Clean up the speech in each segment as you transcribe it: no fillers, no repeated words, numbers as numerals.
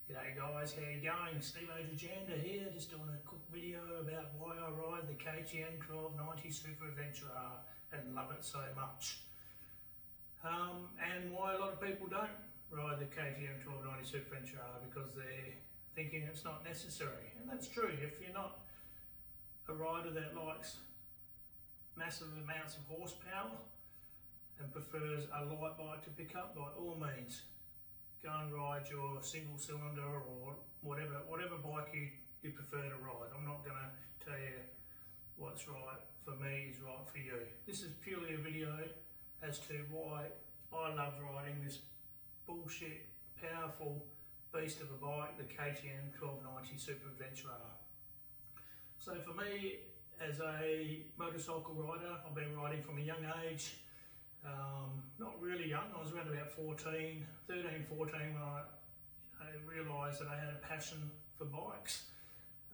G'day guys, how you going? Stevo Djanda here, just doing a quick video about why I ride the KTM 1290 Super Adventure R and love it so much. And why a lot of people don't ride the KTM 1290 Super Adventure R, because they're thinking it's not necessary. And that's true. If you're not a rider that likes massive amounts of horsepower and prefers a light bike to pick up, by all means, go and ride your single cylinder or whatever bike you prefer to ride. I'm not going to tell you what's right for me is right for you. This is purely a video as to why I love riding this bullshit, powerful beast of a bike, the KTM 1290 Super Adventure R. So for me, as a motorcycle rider, I've been riding from a young age. Not really young, I was around about 13, 14 when I realised that I had a passion for bikes,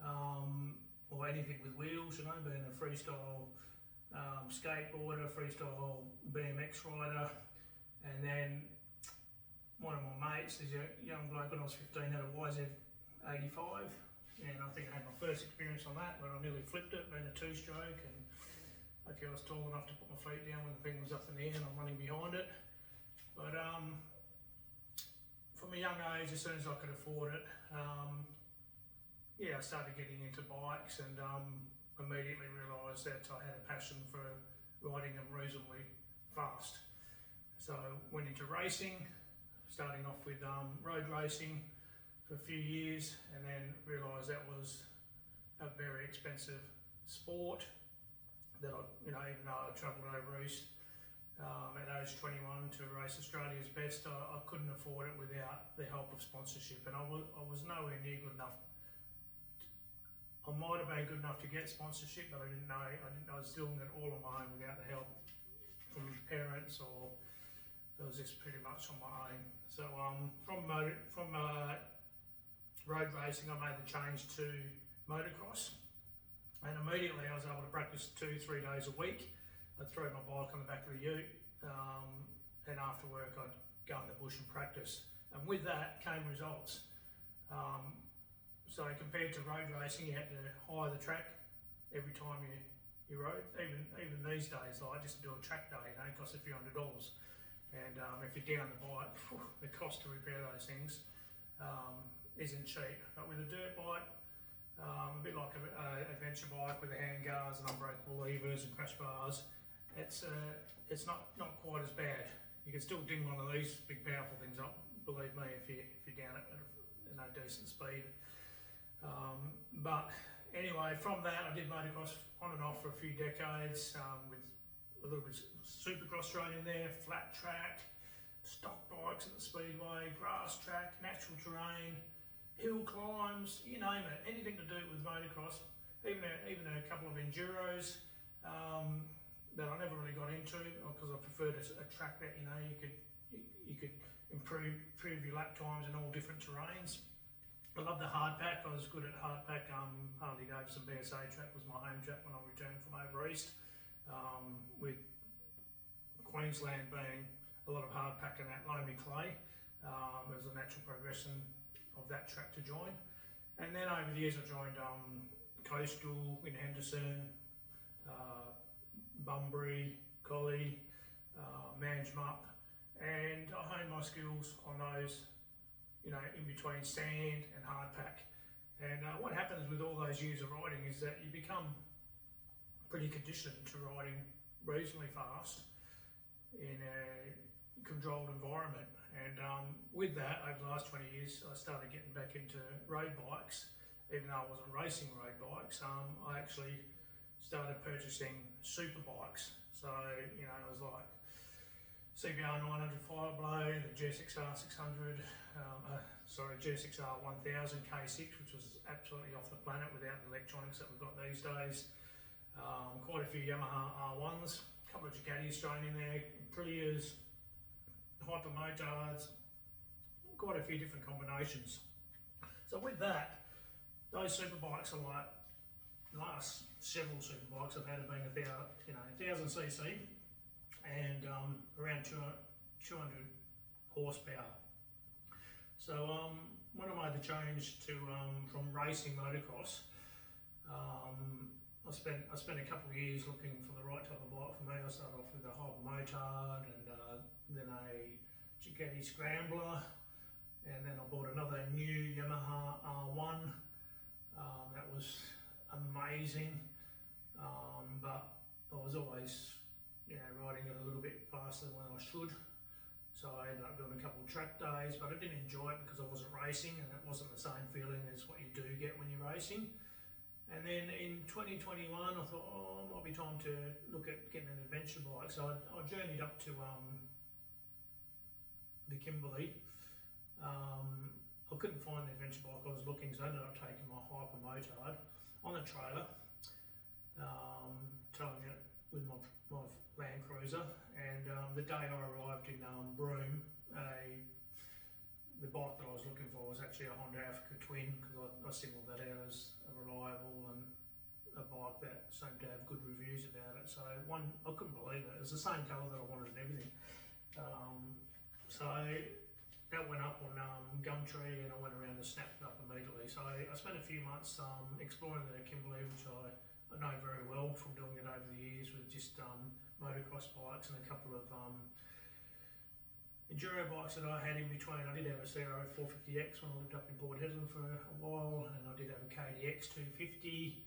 or anything with wheels, being a freestyle skateboarder, freestyle BMX rider. And then one of my mates, there's a young bloke when I was 15, had a YZ85, and I think I had my first experience on that when I nearly flipped it, being a two-stroke, and okay, I was tall enough to put my feet down when the thing was up in the air and I'm running behind it. But from a young age, as soon as I could afford it, I started getting into bikes, and immediately realised that I had a passion for riding them reasonably fast. So I went into racing, starting off with road racing for a few years, and then realised that was a very expensive sport. That even though I travelled over east at age 21 to race Australia's best, I couldn't afford it without the help of sponsorship, and I was nowhere near good enough. I might have been good enough to get sponsorship, but I didn't know. I was doing it all on my own without the help from parents, or it was just pretty much on my own. So from road racing, I made the change to motocross. And immediately I was able to practice 2-3 days a week. I'd throw my bike on the back of the ute, and after work I'd go in the bush and practice. And with that came results. So compared to road racing, you had to hire the track every time you rode. Even these days, like just to do a track day, it costs a few $100. And if you're down the bike, the cost to repair those things isn't cheap. But with a dirt bike, a bit like an adventure bike with the hand guards and unbreakable levers and crash bars, it's not quite as bad. You can still ding one of these big powerful things up, believe me, if you're down at a decent speed. But anyway, from that I did motocross on and off for a few decades, with a little bit of supercross thrown in there, flat track, stock bikes at the speedway, grass track, natural terrain, hill climbs, you name it, anything to do with motocross, even a couple of enduros that I never really got into, because I preferred a track that you could improve your lap times in all different terrains. I love the hard pack. I was good at hard pack. Harley Davidson BSA track was my home track when I returned from over east, with Queensland being a lot of hard pack and that loamy clay. It was a natural progression of that track to join. And then over the years I joined Coastal in Henderson, Bunbury, Collie, Mangemup, and I honed my skills on those, in between sand and hard pack. And what happens with all those years of riding is that you become pretty conditioned to riding reasonably fast in a controlled environment. And with that, over the last 20 years, I started getting back into road bikes. Even though I wasn't racing road bikes, I actually started purchasing super bikes. So, it was like CBR 900 Fireblow, the GSXR 600, GSXR 1000 K6, which was absolutely off the planet without the electronics that we've got these days. Quite a few Yamaha R1s, a couple of Ducatis thrown in there, Aprilias, hyper motards, quite a few different combinations. So with that, those super bikes are like the last several super bikes I've had have been 1000cc and around 200 horsepower. So when I made the change to from racing motocross, I spent a couple of years looking for the right type of bike for me. I started off with a Hyper Motard and then a Ducati Scrambler, and then I bought another new Yamaha R1. That was amazing, but I was always, riding it a little bit faster than I should. So I ended up doing a couple of track days, but I didn't enjoy it because I wasn't racing, and it wasn't the same feeling as what you do get when you're racing. And then in 2021, I thought, it might be time to look at getting an adventure bike. So I journeyed up to the Kimberley. I couldn't find the adventure bike I was looking, so I ended up taking my Hyper Motard on a trailer, towing it with my Land Cruiser. And the day I arrived in Broome, the bike that I was looking for was actually a Honda Africa Twin, because I singled that out as a reliable and a bike that seemed to have good reviews about it. So I couldn't believe it. It was the same colour that I wanted and everything. So that went up on Gumtree, and I went around and snapped it up immediately. So I spent a few months exploring the Kimberley, which I know very well from doing it over the years with just motocross bikes and a couple of enduro bikes that I had in between. I did have a CRO 450X when I lived up in Port Hedland for a while, and I did have a KDX 250.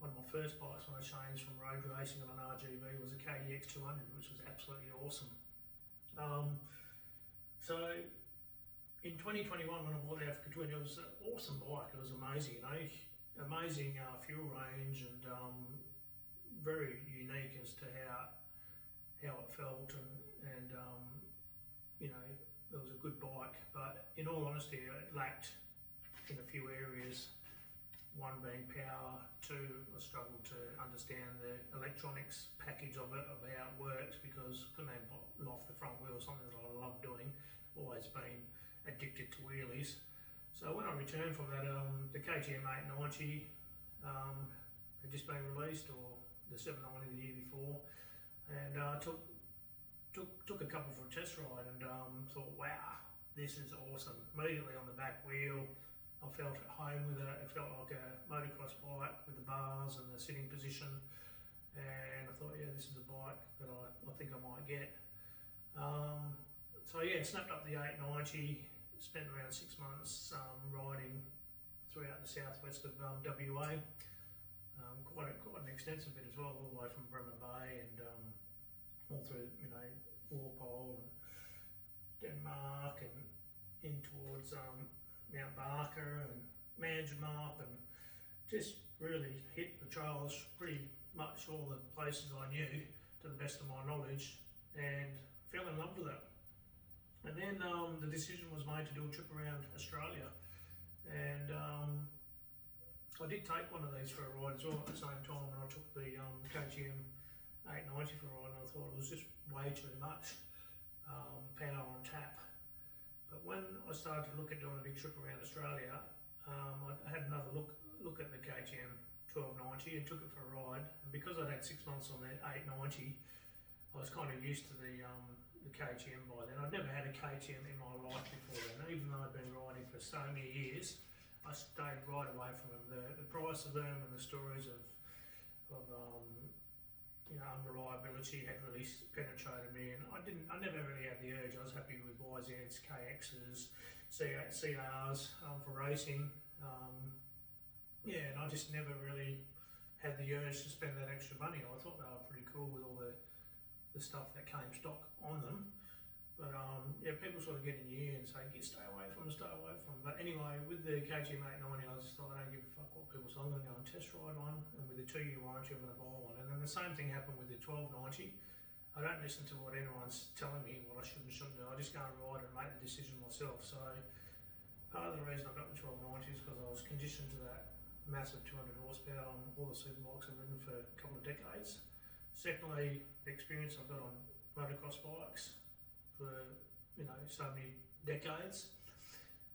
One of my first bikes when I changed from road racing on an RGV was a KDX 200, which was absolutely awesome. So in 2021, when I bought the Africa Twin, it was an awesome bike. It was amazing, amazing fuel range, and very unique as to how it felt, and it was a good bike. But in all honesty, it lacked in a few areas. One being power, two, I struggled to understand the electronics package of it, of how it works, because I couldn't even off the front wheel, something that I love doing, always been addicted to wheelies. So when I returned from that, the KTM 890 had just been released, or the 790 the year before, and I took a couple for a test ride, and thought, wow, this is awesome. Immediately on the back wheel, I felt at home with it. It felt like a motocross bike with the bars and the sitting position, and I thought, yeah, this is a bike that I think I might get. So yeah, snapped up the 890, spent around 6 months riding throughout the southwest of WA, quite an extensive bit as well, all the way from Bremer Bay and all through Walpole and Denmark and in towards Mount Barker and Manjimup, and just really hit the trails pretty much all the places I knew to the best of my knowledge, and fell in love with it. And then the decision was made to do a trip around Australia, and I did take one of these for a ride as well at the same time when I took the KTM 890 for a ride, and I thought it was just way too much power on tap. But when I started to look at doing a big trip around Australia, I had another look at the KTM 1290 and took it for a ride. And because I'd had 6 months on the 890, I was kind of used to the KTM by then. I'd never had a KTM in my life before then. Even though I'd been riding for so many years, I stayed right away from them. The price of them and the stories of unreliability had really penetrated me, and I never really had the urge. I was happy with YZs, KXs, CRs for racing. And I just never really had the urge to spend that extra money. I thought they were pretty cool with all the stuff that came stock on them. But people sort of get in you and say, stay away from them. But anyway, with the KTM 890, I just thought, I don't give a fuck what people say. I'm going to go and test ride one, and with a 2-year warranty, I'm going to buy one. And then the same thing happened with the 1290. I don't listen to what anyone's telling me what I should and shouldn't do. I just go and ride and make the decision myself. So part of the reason I got the 1290 is because I was conditioned to that massive 200 horsepower on all the superbikes I've ridden for a couple of decades. Secondly, the experience I've got on motocross bikes for so many decades,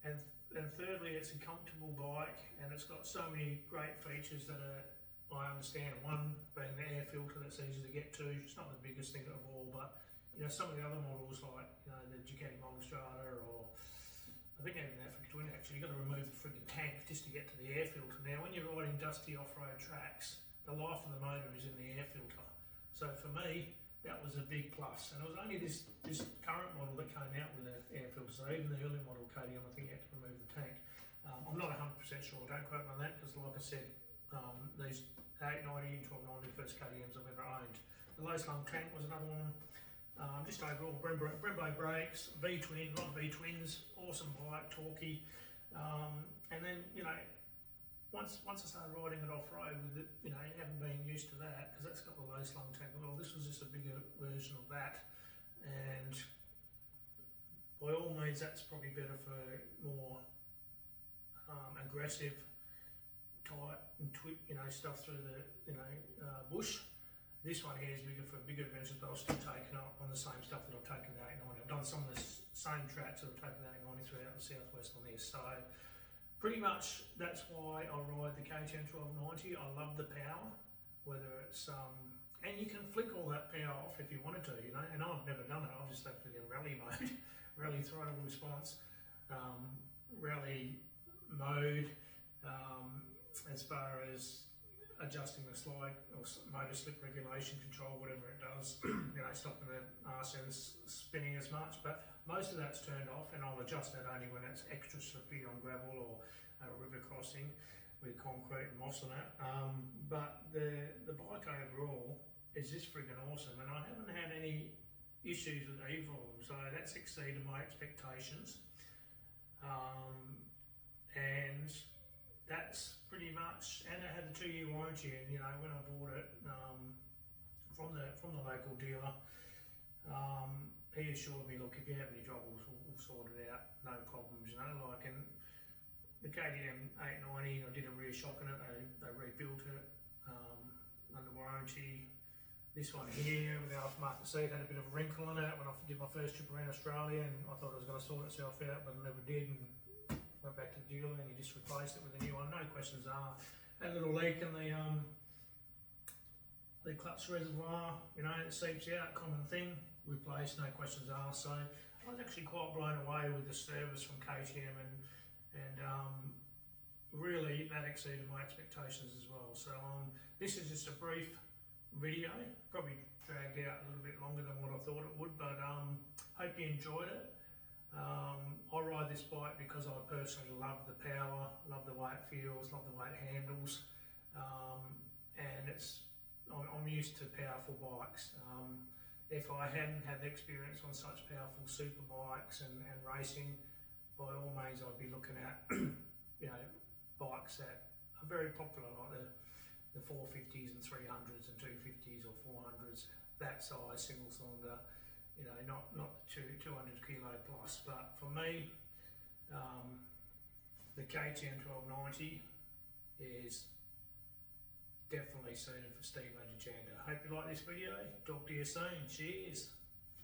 and thirdly, it's a comfortable bike, and it's got so many great features that I understand. One being the air filter that's easy to get to. It's not the biggest thing of all, but some of the other models like the Ducati Multistrada or think even Africa Twin actually, you've got to remove the frigging tank just to get to the air filter. Now when you're riding dusty off-road tracks, the life of the motor is in the air filter. So for me, that was a big plus. And it was only this current model that came out with an air filter. So even the early model KTM, I think you had to remove the tank. I'm not 100% sure, don't quote me on that, because like I said, these 890 and 1290 first KTMs I've ever owned. The low slung tank was another one. Just overall, Brembo brakes, V-twin, love V-twins, awesome bike, torquey. And then, you know, once I started riding it off-road with it, you know, you haven't been used to that, because that's got the low slung tank. Well, this was just a bigger version of that. And by all means, that's probably better for more aggressive type and stuff through the bush. This one here is bigger for bigger adventures, but I've still taken up on the same stuff that I've taken the 890. I've done some of the same tracks that I've taken the 890 throughout the southwest on this. So pretty much that's why I ride the KTM 1290. I love the power, whether it's and you can flick all that power off if you wanted to, you know. And I've never done it. I've just left it in rally mode, rally throttle response, rally mode. As far as adjusting the slide or motor slip regulation control, whatever it does, you know, stopping the arse ends spinning as much, but most of that's turned off, and I'll adjust that only when it's extra slippy on gravel or a river crossing with concrete and moss on it. But the bike overall is just friggin' awesome, and I haven't had any issues with either of them, so that's exceeded my expectations. And that's pretty much, and it had a 2-year warranty, and you know, when I bought it from the local dealer, he assured me, look, if you have any troubles, we'll sort it out, no problems, you know. Like in the KTM 890, I did a rear shock in it, they rebuilt it under warranty. This one here with the aftermarket seat had a bit of a wrinkle in it when I did my first trip around Australia, and I thought it was going to sort itself out, but it never did. And went back to the dealer and he just replaced it with a new one, no questions asked. Had a little leak in the clutch reservoir, you know, it seeps out, common thing, replaced, no questions asked. So I was actually quite blown away with the service from KTM, and really that exceeded my expectations as well. So this is just a brief video, probably dragged out a little bit longer than what I thought it would, but hope you enjoyed it. I ride this bike because I personally love the power, love the way it feels, love the way it handles, and I'm used to powerful bikes. If I hadn't had the experience on such powerful super bikes and racing, by all means I'd be looking at you know, bikes that are very popular, like the 450s and 300s and 250s or 400s, that size, single cylinder. You know, not 200 kilo plus, but for me, the KTM 1290 is definitely suited for Stevo Djanda. Hope you like this video. Talk to you soon. Cheers.